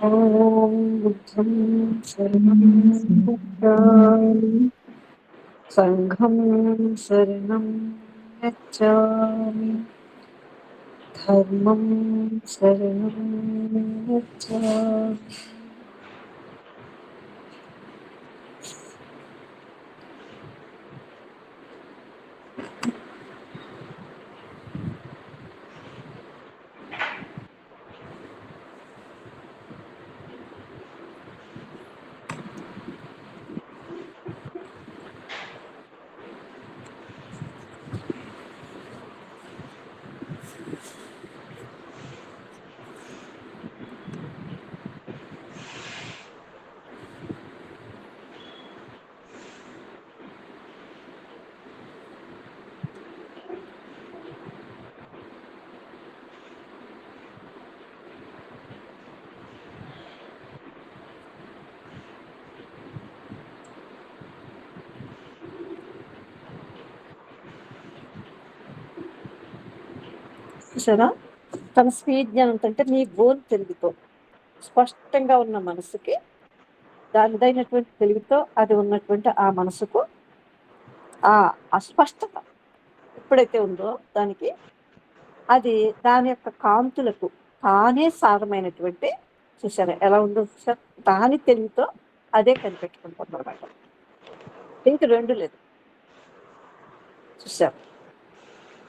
ఓం బుద్ధం శరణం గచ్ఛామి సంఘం శరణం గచ్ఛామి ధర్మం శరణం గచ్ఛామి. చూసారా, తన స్వీయ జ్ఞానంతో అంటే నీ గోల్ తెలివితో స్పష్టంగా ఉన్న మనసుకి దానిదైనటువంటి తెలివితో అది ఉన్నటువంటి ఆ మనసుకు ఆ అస్పష్టత ఎప్పుడైతే ఉందో దానికి అది దాని యొక్క కాంతులకు తానే సారమైనటువంటి, చూసారా ఎలా ఉందో చూసారు, దాని తెలివితో అదే కనిపెట్టుకుంటుంది అనమాట. ఇంక రెండు లేదు. చూసారు,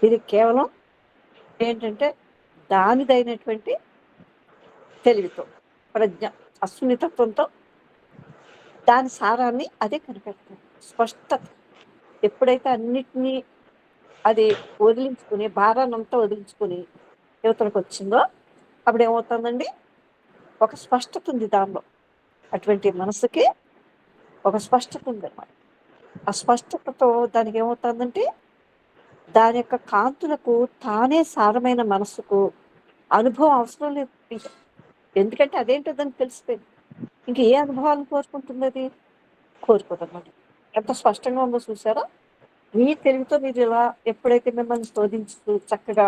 ఇది కేవలం ఏంటంటే దానిదైనటువంటి తెలివితో, ప్రజ్ఞ, అసునితత్వంతో దాని సారాన్ని అదే కనిపెడుతుంది. స్పష్టత ఎప్పుడైతే అన్నిటినీ అది వదిలించుకుని భారాన్నంతా వదిలించుకుని యువతలకు వచ్చిందో అప్పుడు ఏమవుతుందండి, ఒక స్పష్టత ఉంది దానిలో. అటువంటి మనసుకి ఒక స్పష్టత ఉంది అన్నమాట. ఆ స్పష్టతతో దానికి ఏమవుతుందంటే దాని యొక్క కాంతులకు తానే సారమైన మనసుకు అనుభవం అవసరం లేదు ఇంకా. ఎందుకంటే అదేంటో దానికి తెలిసిపోయింది. ఇంక ఏ అనుభవాలను కోరుకుంటుంది అది? కోరుకోదన్నమాట. ఎంత స్పష్టంగా ఉందో చూసారా? మీ తెలివితో మీరు ఇలా ఎప్పుడైతే మిమ్మల్ని శోధించుతూ చక్కగా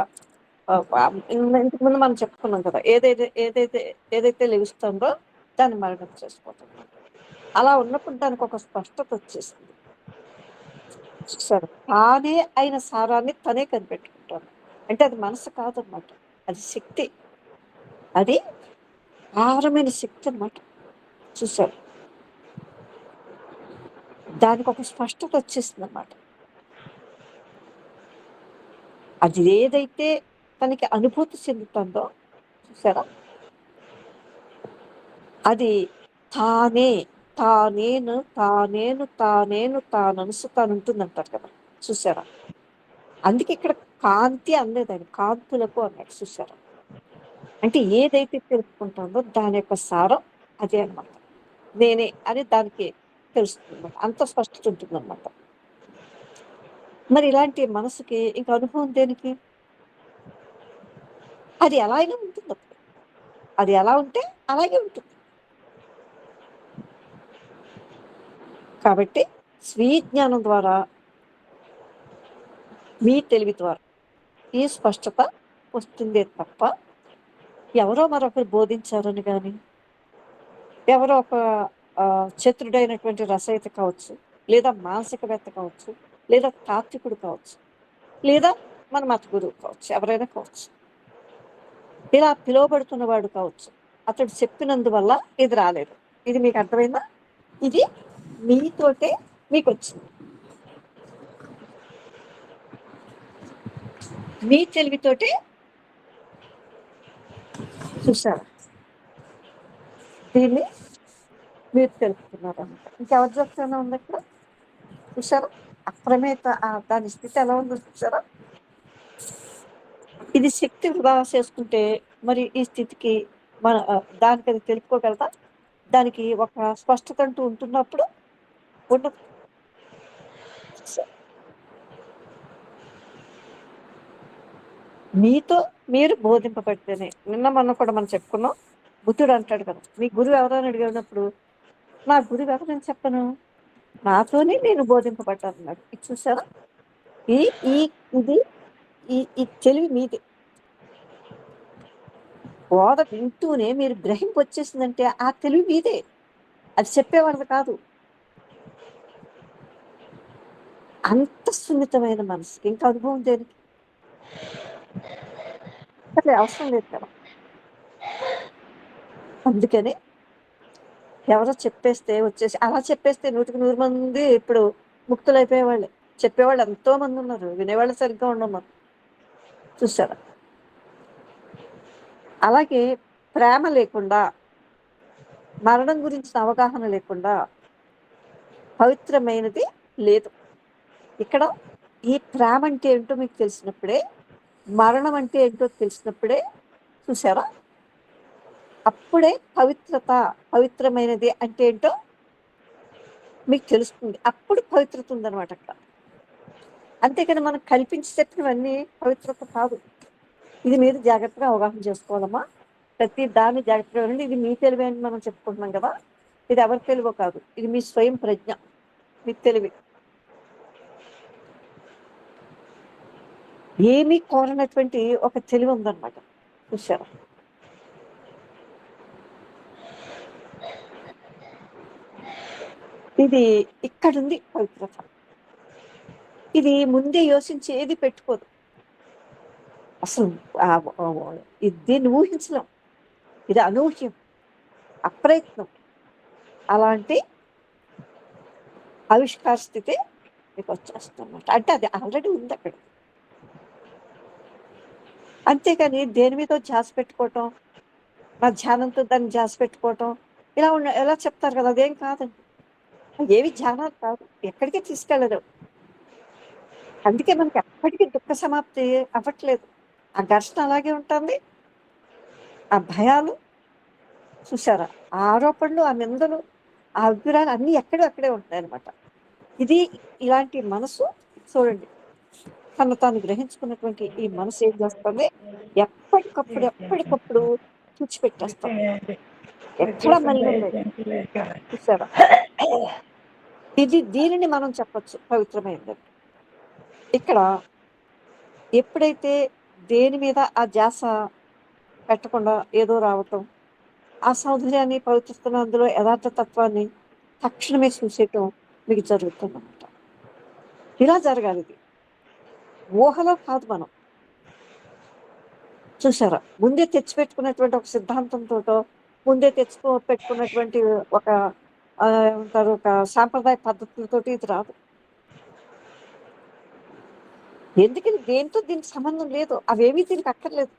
ఇంతకు ముందు మనం చెప్పుకున్నాం కదా, ఏదైతే లభిస్తుందో దాన్ని మరణం చేసుకోవటం. అలా ఉన్నప్పుడు దానికి ఒక స్పష్టత వచ్చేసింది. చూసారు, తానే అయిన సారాన్ని తనే కనిపెట్టుకుంటాను. అంటే అది మనసు కాదన్నమాట, అది శక్తి, అది ఆహారమైన శక్తి అన్నమాట. చూసారు, దానికి ఒక స్పష్టత వచ్చేసింది అన్నమాట. అది ఏదైతే తనకి అనుభూతి చెందుతుందో చూసారా, అది తానే, తాననుసు తాను ఉంటుందంటారు కదా. చూసారా, అందుకే ఇక్కడ కాంతి అనలేదు ఆయన, కాంతులకు అన్నాడు. చూసారా, అంటే ఏదైతే తెలుసుకుంటుందో దాని యొక్క సారం అదే అనమాట. నేనే అని దానికి తెలుస్తుంది, అంత స్పష్టత ఉంటుంది అనమాట. మరి ఇలాంటి మనసుకి ఇంకా అనుభవం దేనికి? అది ఎలాగైనా ఉంటుంది అప్పుడు. అది ఎలా ఉంటే అలాగే ఉంటుంది. కాబట్టి స్వీయ జ్ఞానం ద్వారా, మీ తెలివి ద్వారా ఈ స్పష్టత వస్తుందే తప్ప ఎవరో మరొకరు బోధించారని కానీ, ఎవరో ఒక చతురుడైనటువంటి రచయిత కావచ్చు, లేదా మానసికవేత్త కావచ్చు, లేదా తాత్వికుడు కావచ్చు, లేదా మన మత గురువు కావచ్చు, ఎవరైనా కావచ్చు, ఇలా పిలువబడుతున్నవాడు కావచ్చు, అతడు చెప్పినందువల్ల ఇది రాలేదు. ఇది మీకు అర్థమైందా? ఇది మీతోటే మీకు వచ్చింది, మీ తెలివితోటే. చూసారా, దీన్ని మీరు తెలుపుతున్నారు అన్నమాట. ఇంకెవరు చెప్తానే ఉంది ఇక్కడ? చూసారా, అప్రమేత దాని స్థితి ఎలా ఉందో చూసారా. ఇది శక్తి వృధా చేసుకుంటే మరి ఈ స్థితికి మన దానికి అది తెలుపుకోగలదా? దానికి ఒక స్పష్టత అంటూ ఉంటున్నప్పుడు ఉండదు. మీతో మీరు బోధింపబడితేనే, నిన్న మొన్న కూడా మనం చెప్పుకున్నాం, బుద్ధుడు అంటాడు కదా, మీ గురువు ఎవరైనా అడిగినప్పుడు నా గురువు ఎవరు నేను చెప్పను, నాతోనే నేను బోధింపబడ్డాను అన్నాడు. ఇది చూసారా, ఈ ఈ ఇది ఈ ఈ తెలివి మీది. బోధ వింటూనే మీరు గ్రహింపు వచ్చేసిందంటే ఆ తెలివి మీదే. అది చెప్పేవాళ్ళది కాదు. అంత సున్నితమైన మనసుకి ఇంకా అనుభవం దేనికి? అసలు అవసరం లేదు కదా! అందుకని ఎవరో చెప్పేస్తే వచ్చేసి అలా చెప్పేస్తే 100కి 100 మంది ఇప్పుడు ముక్తులైపోయేవాళ్ళే. చెప్పేవాళ్ళు ఎంతో మందున్నారు. వినేవాళ్ళు సరిగ్గా ఉండమన్నారు. చూసారా? అలాగే ప్రేమ లేకుండా, మరణం గురించిన అవగాహన లేకుండా పవిత్రమైనది లేదు. ఇక్కడ ఈ ప్రేమ అంటే ఏంటో మీకు తెలిసినప్పుడే, మరణం అంటే ఏంటో తెలిసినప్పుడే చూసారా? అప్పుడే పవిత్రమైనది అంటే ఏంటో మీకు తెలుస్తుంది. అప్పుడు పవిత్రత ఉందనమాట అక్కడ. అంతేకాని మనం కల్పించి చెప్పినవన్నీ పవిత్రత కాదు. ఇది మీరు జాగ్రత్తగా అవగాహన చేసుకోవాలమ్మా. ప్రతి దాన్ని జాగ్రత్తగా వినండి. ఇది మీ తెలివే అని మనం చెప్పుకుంటున్నాం కదా! ఇది ఎవరి తెలివో కాదు. ఇది మీ స్వయం ప్రజ్ఞ. మీ తెలివి. ఏమీ కోరనటువంటి ఒక తెలివి ఉందనమాట. చూసారా? ఇది ఇక్కడుంది పవిత్రత. ఇది ముందే యోచించి ఏది పెట్టుకోదు. అసలు ఆహ్, ఆహ్, దీన్ని ఊహించలేం. ఇది అనూహ్యం, అప్రయత్నం. అలాంటి ఆవిష్కార స్థితి మీకొచ్చేస్తుందన్నమాట. అంటే అది ఆల్రెడీ ఉందక్కడ. అంతేగాని దేని మీదో ధ్యాస పెట్టుకోవటం, నా ధ్యానంతో దాన్ని ధ్యాస పెట్టుకోవటం, ఇలా చెప్తారు కదా! అదేం కాదండి. ఏవి ధ్యానాలు కాదు. ఎక్కడికి తీసుకెళ్ళదు. అందుకే మనకి ఎప్పటికి దుఃఖ సమాప్తి అవ్వట్లేదు. ఆ ఘర్షణ అలాగే ఉంటుంది. ఆ భయాలు చూసారా? ఆ ఆరోపణలు, ఆ నిందలు, ఆ అభిప్రాయాలు అన్నీ ఎక్కడో అక్కడే ఉంటాయన్నమాట. ఇది ఇలాంటి మనసు చూడండి. తను తాను గ్రహించుకున్నటువంటి ఈ మనసు ఏం చేస్తుంది? ఎప్పటికప్పుడు తుడిచిపెట్టేస్తుంది. ఎక్కడ మలినం లేదు. చూసారా? దీనిని మనం చెప్పొచ్చు పవిత్రమైనదని. ఇక్కడ ఎప్పుడైతే దేని మీద ఆ ధ్యాస పెట్టకుండా ఏదో రావటం, ఆ సౌందర్యాన్ని, పవిత్రతను, అందులో యథార్థ తత్వాన్ని తక్షణమే చూసేయటం మీకు జరుగుతుందన్నమాట. ఇలా జరగాలిది. ఊహలో కాదు మనం. చూసారా? ముందే తెచ్చిపెట్టుకున్నటువంటి ఒక సిద్ధాంతంతోటో, ముందే పెట్టుకున్నటువంటి ఒక ఏమంటారు ఒక సాంప్రదాయ పద్ధతులతోటి ఇది రాదు. ఎందుకని దేనితో దీనికి సంబంధం లేదు. అవేమీ దీనికి అక్కర్లేదు.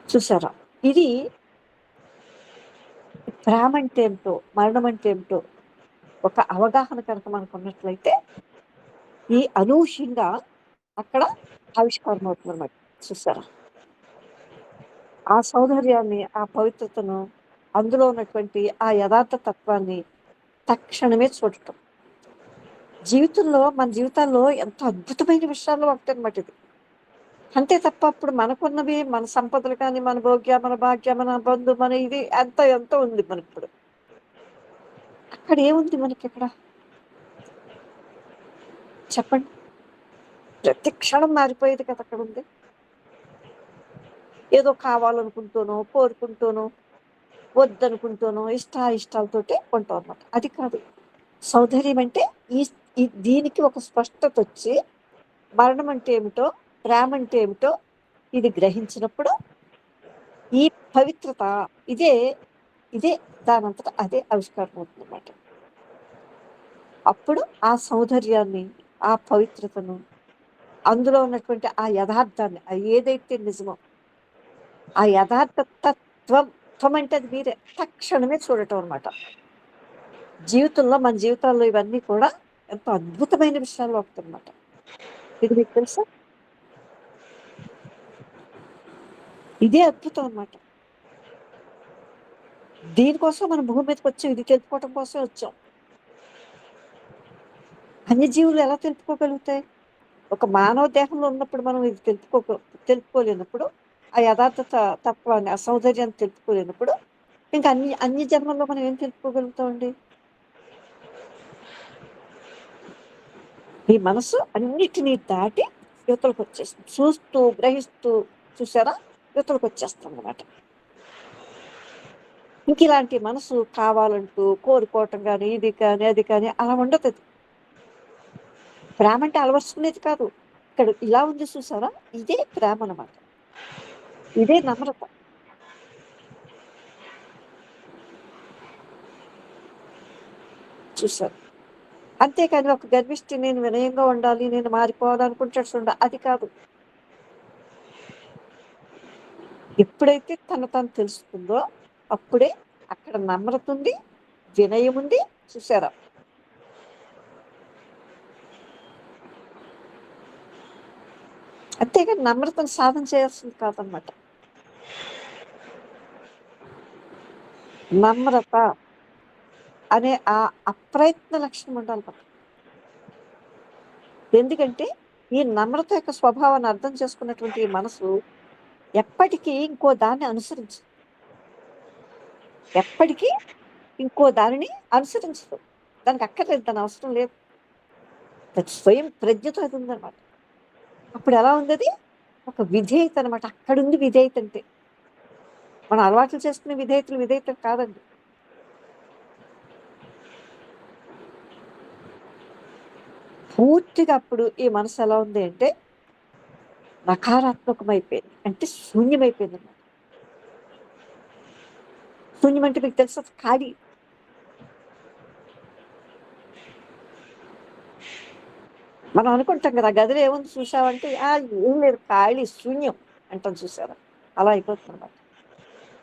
చూసారా? ఇది ప్రేమ అంటే ఏమిటో, మరణం అంటే ఏమిటో ఒక అవగాహన కనుక మనకున్నట్లయితే, ఈ అనూహ్యంగా అక్కడ ఆవిష్కారం అవుతుందన్నమాట. చూసారా? ఆ సౌందర్యాన్ని, ఆ పవిత్రతను, అందులో ఉన్నటువంటి ఆ యథార్థ తత్వాన్ని తక్షణమే చూడటం. మన జీవితాల్లో ఎంతో అద్భుతమైన విషయాల్లో ఒకటనమాట ఇది. అంతే తప్ప అప్పుడు మనకున్నవి, మన సంపదలు కానీ, మన భోగ్య, మన భాగ్య, మన బంధు, మన ఇది ఎంతో ఉంది మనకిప్పుడు. అక్కడ ఏముంది మనకిక్కడ? చెప్పండి. ప్రతి క్షణం మారిపోయేది కదా అక్కడుంది. ఏదో కావాలనుకుంటూనో, కోరుకుంటూనో, వద్దనుకుంటూనో, ఇష్టాయిష్టాలతోటి ఉంటాం అన్నమాట. అది కాదు. సౌందర్యం అంటే ఈ ఈ దీనికి ఒక స్పష్టతొచ్చి, మరణం అంటే ఏమిటో, ప్రేమ అంటే ఏమిటో ఇది గ్రహించినప్పుడు, ఈ పవిత్రత ఇదే, ఇదే దానంతట అదే ఆవిష్కారం అవుతుందన్నమాట. అప్పుడు ఆ సౌందర్యాన్ని, ఆ పవిత్రతను, అందులో ఉన్నటువంటి ఆ యథార్థాన్ని, ఏదైతే నిజమో, ఆ యథార్థ త్వం అంటే అది మీరే. తక్షణమే చూడటం అనమాట. మన జీవితాల్లో ఇవన్నీ కూడా ఎంతో అద్భుతమైన విషయాల్లో ఒకటనమాట. ఇది మీకు తెలుసా? ఇదే అద్భుతం అనమాట. దీనికోసం మనం భూమి మీదకొచ్చాం. ఇది తెలుసుకోవటం కోసమే వచ్చాం. అన్యజీవులు ఎలా తెలుపుకోగలుగుతాయి? ఒక మానవ దేహంలో ఉన్నప్పుడు మనం ఇది తెలుపుకోలేనప్పుడు, ఆ యథార్థ తత్వాన్ని, ఆ సౌందర్యాన్ని తెలుపుకోలేనప్పుడు, ఇంకా అన్ని జన్మల్లో మనం ఏం తెలుపుకోగలుగుతామండి? ఈ మనసు అన్నిటినీ దాటి యువతలకు వచ్చేస్తుంది. చూస్తూ, గ్రహిస్తూ చూసారా? యువతలకు వచ్చేస్తుంది అనమాట. ఇంక ఇలాంటి మనసు కావాలంటూ కోరుకోవటం గాని, ఇది కానీ, అది కానీ అలా ఉండదది. ప్రేమ అంటే అలవరుచుకునేది కాదు. ఇక్కడ ఇలా ఉంది చూసారా? ఇదే ప్రేమ అనమాట. ఇదే నమ్రత. చూసారు. అంతేకాని ఒక గర్విష్టి నేను వినయంగా ఉండాలి, నేను మారిపోవాలనుకుంటాడు చూడండి అది కాదు. ఎప్పుడైతే తను తెలుసుకుందో అప్పుడే అక్కడ నమ్రత ఉంది, వినయం ఉంది. చూసారా? అంతేగాని నమ్రతను సాధన చేయాల్సింది కాదనమాట. నమ్రత అనే ఆ అప్రయత్న లక్షణం ఉండాలి మనకి. ఎందుకంటే ఈ నమ్రత యొక్క స్వభావాన్ని అర్థం చేసుకున్నటువంటి ఈ మనసు ఎప్పటికీ ఇంకో దాన్ని అనుసరించదు. ఎప్పటికీ ఇంకో దానిని అనుసరించదు. దానికి అక్కర్లేదు. దాని అవసరం లేదు. అది స్వయం ప్రజ్ఞతో అది ఉందనమాట. అప్పుడు ఎలా ఉందది? ఒక విధేయత అనమాట. అక్కడుంది విధేయత అంటే. మనం అలవాట్లు చేసుకునే విధేయతలు కాదండి. పూర్తిగా అప్పుడు ఈ మనసు ఎలా ఉంది అంటే నకారాత్మకమైపోయింది. అంటే శూన్యమైపోయిందనమాట. శూన్యం అంటే మీకు తెలుసా? ఖాళీ. మనం అనుకుంటాం కదా! గదిలో ఏముంది చూసావంటే, ఏం లేదు ఖాళీ, శూన్యం అంటాం చూసారా? అలా అయిపోతుందనమాట.